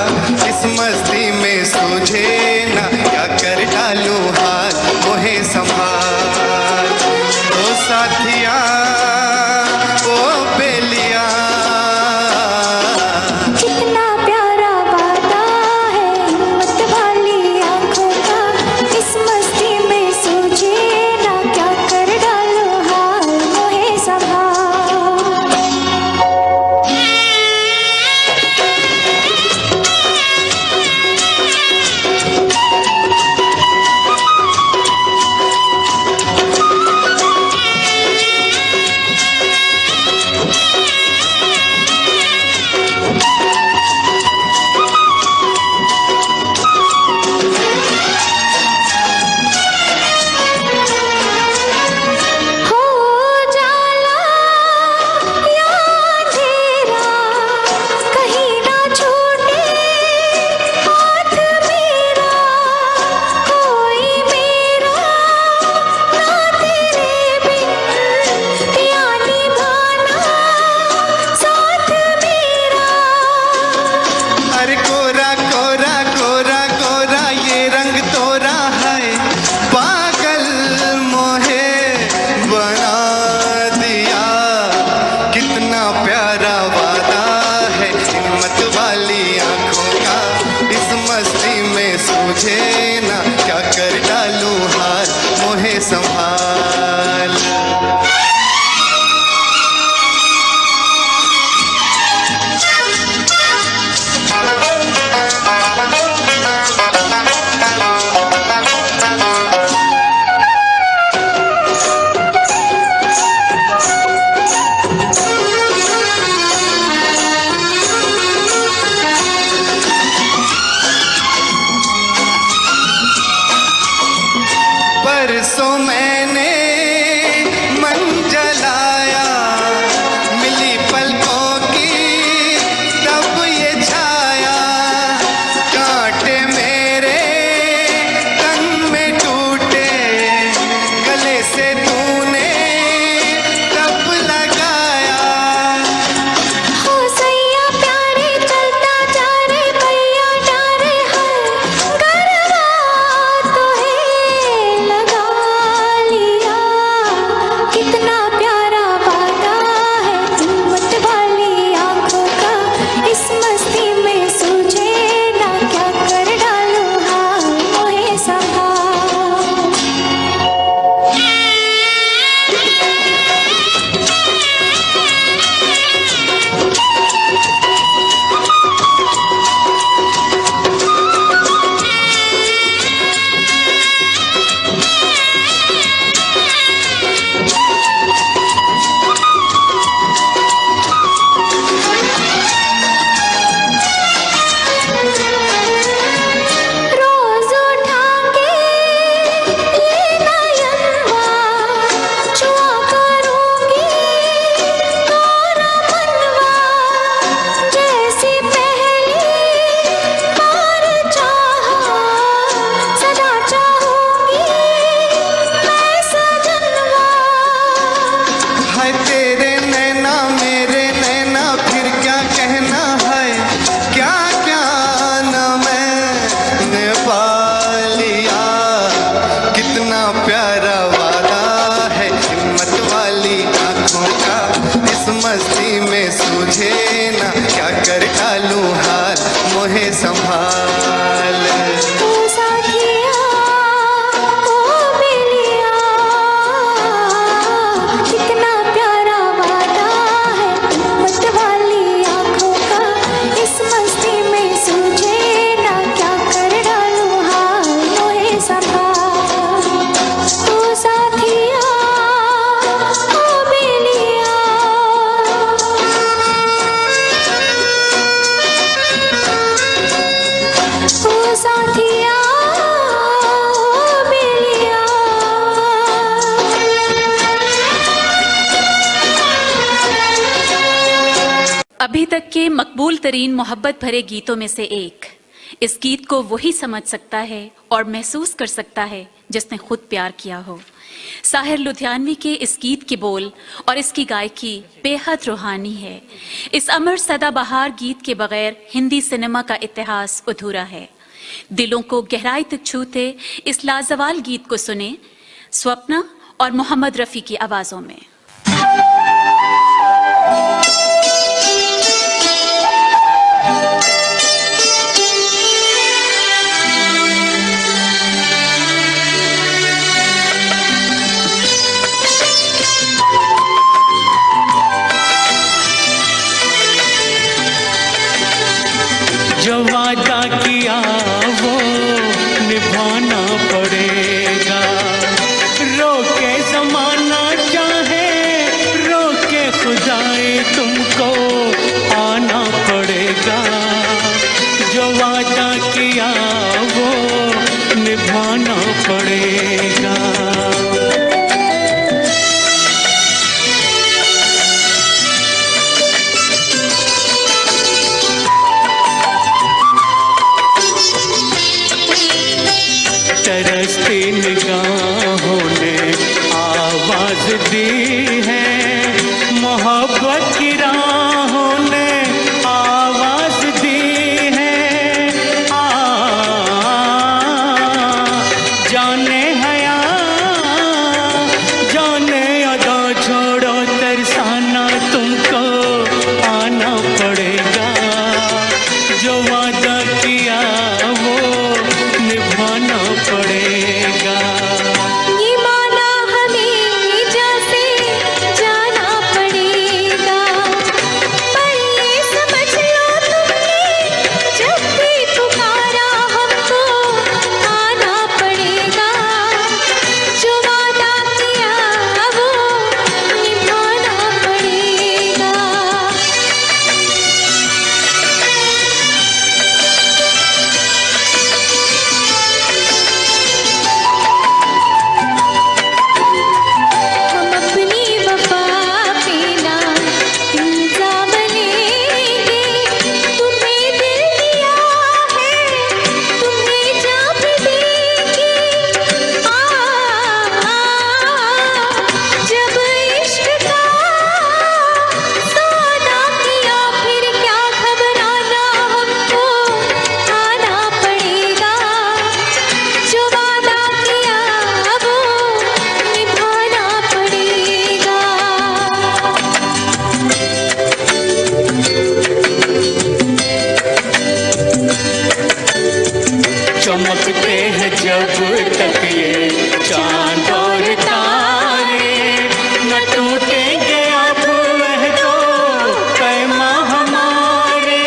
मस्ती में सूझे ना क्या कर डालूं हाल मोहे संभाल ओ साथिया ओ बेलिया कितना प्यारा वादा है मत वाली आँखों का इस मस्ती में सूझे ना क्या कर डालूं हाल मोहे संभाल ओ साथिया ओ बेलिया ओ साथिया ओ बेलिया अभी तक के मकबूल तरीन मोहब्बत भरे गीतों में से एक। इस गीत को वही समझ सकता है और महसूस कर सकता है जिसने खुद प्यार किया हो। साहिर लुधियानवी के इस गीत के बोल और इसकी गायकी बेहद रूहानी है। इस अमर सदाबहार गीत के बगैर हिंदी सिनेमा का इतिहास अधूरा है। दिलों को गहराई तक छूते इस लाजवाल गीत को सुने स्वप्ना और मोहम्मद रफ़ी की आवाज़ों में। जो वादा किया वो निभाना पड़ेगा, रोके जमाना चाहे रोके खुदाई तुमको आना पड़ेगा। जो वादा किया वो निभाना पड़ेगा। तरसती निगाहों ने आवाज दी है, मोहब्बत की राहों ने आवाज दी है। जाने हया जाने अदा छोड़ो तरसाना तुमको आना पड़ेगा। जो वादा किया वो निभाना पड़ेगा। ये माना हमें जैसे जाना पड़ेगा, पर ये समझ लो तुमने जब भी पुकारा हमको आना पड़ेगा। जो वादा किया वो निभाना पड़ेगा। हम अपनी वफा पे ना इल्जाम लेंगे, तुम्हें दिल दिया है तुम्हें जान भी देंगे। जब इश्क का सौदा किया फिर क्या घबराना, हमको आना पड़ेगा। जो वादा किया वो निभाना पड़ेगा। चमकते हैं जब तक ये चांद और तारे, न टूटेंगे अब वह दो पैमा हमारे।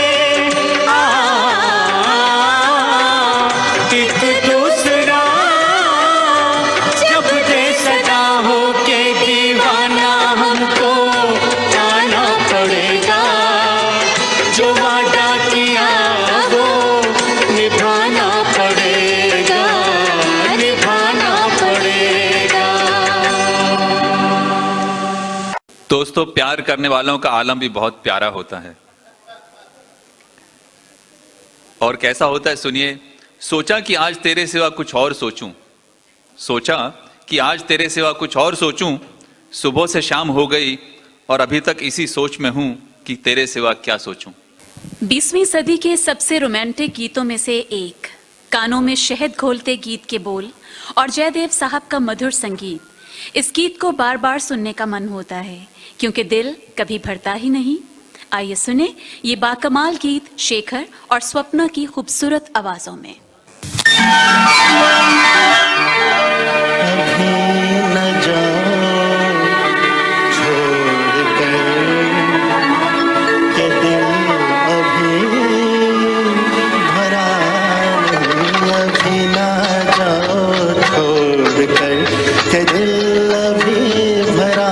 एक दूसरा जब दे सदा हो के दीवाना हमको आना पड़ेगा। जो वादा किया वो निभाना पड़ेगा, निभाना पड़ेगा। दोस्तों, प्यार करने वालों का आलम भी बहुत प्यारा होता है। और कैसा होता है सुनिए। सोचा कि आज तेरे सिवा कुछ और सोचूं, सोचा कि आज तेरे सिवा कुछ और सोचूं, सुबह से शाम हो गई और अभी तक इसी सोच में हूं कि तेरे सिवा क्या सोचूं। 20वीं सदी के सबसे रोमांटिक गीतों में से एक, कानों में शहद घोलते गीत के बोल और जयदेव साहब का मधुर संगीत इस गीत को बार बार सुनने का मन होता है क्योंकि दिल कभी भरता ही नहीं। आइए सुने ये बाकमाल गीत शेखर और स्वप्ना की खूबसूरत आवाजों में। अभी न जाओ छोड़ कर के दिल अभी भरा नहीं। अभी न जाओ छोड़ कर के दिल अभी भरा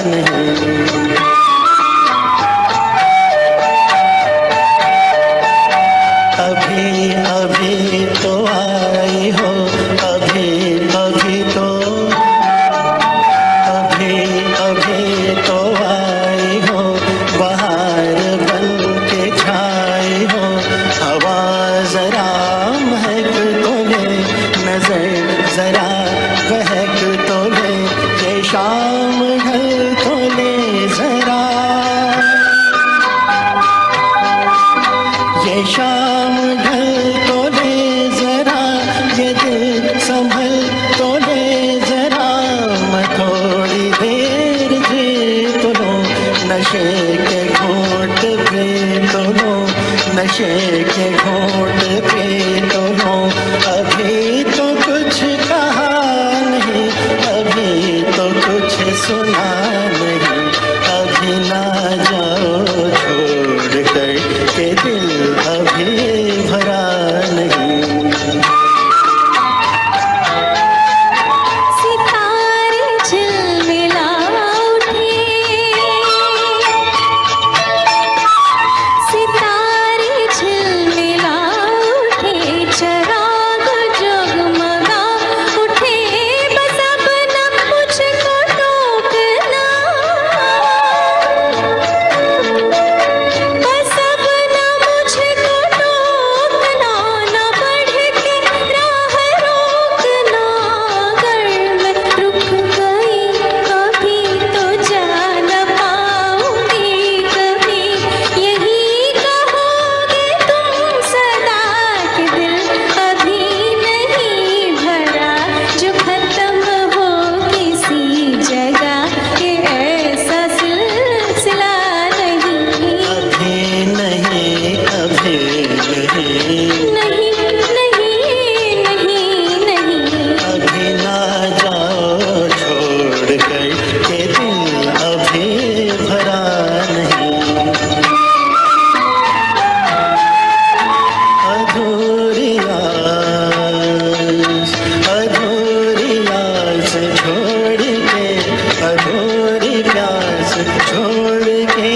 नहीं। अभी अभी तो आई हो, अभी अभी तो, अभी अभी तो आई हो, बाहर बन के छाई हो। हवा जरा महक तो ले, नजर जरा बहक तो ले, ये शाम ढल तो ले जरा, ये शाम ढल तो ले जरा, ये दिल संभल तो ले जरा। मैं थोड़ी देर जी तो लो, नशे के घोट पे तो लो, नशे के घोट पे तो लो। अभी तो कुछ कहा नहीं, अभी तो कुछ सुना नहीं। अभी ना जाओ छोड़ कर के दिल अभी भरा नहीं। सितारे झिलमिला उठे, सितारे झिलमिला उठे, चराग जगमगा उठे। बस अब न मुझको टोकना, बस अब न मुझको टोकना, न बढ़ के राह रोकना। अगर मैं रुक गई कभी तो जा न पाऊंगी कभी, यही कहोगे तुम सदा कि दिल अभी नहीं भरा। जो खत्म हो किसी जगह ये ऐसा सिलसिला नहीं। अभी नहीं, अभी नहीं, नहीं नहीं नहीं नहीं, अभी ना जाओ छोड़ कर के दिल अभी भरा नहीं। अधूरी आस, अधूरी आस छोड़ के, अधूरी प्यास छोड़ के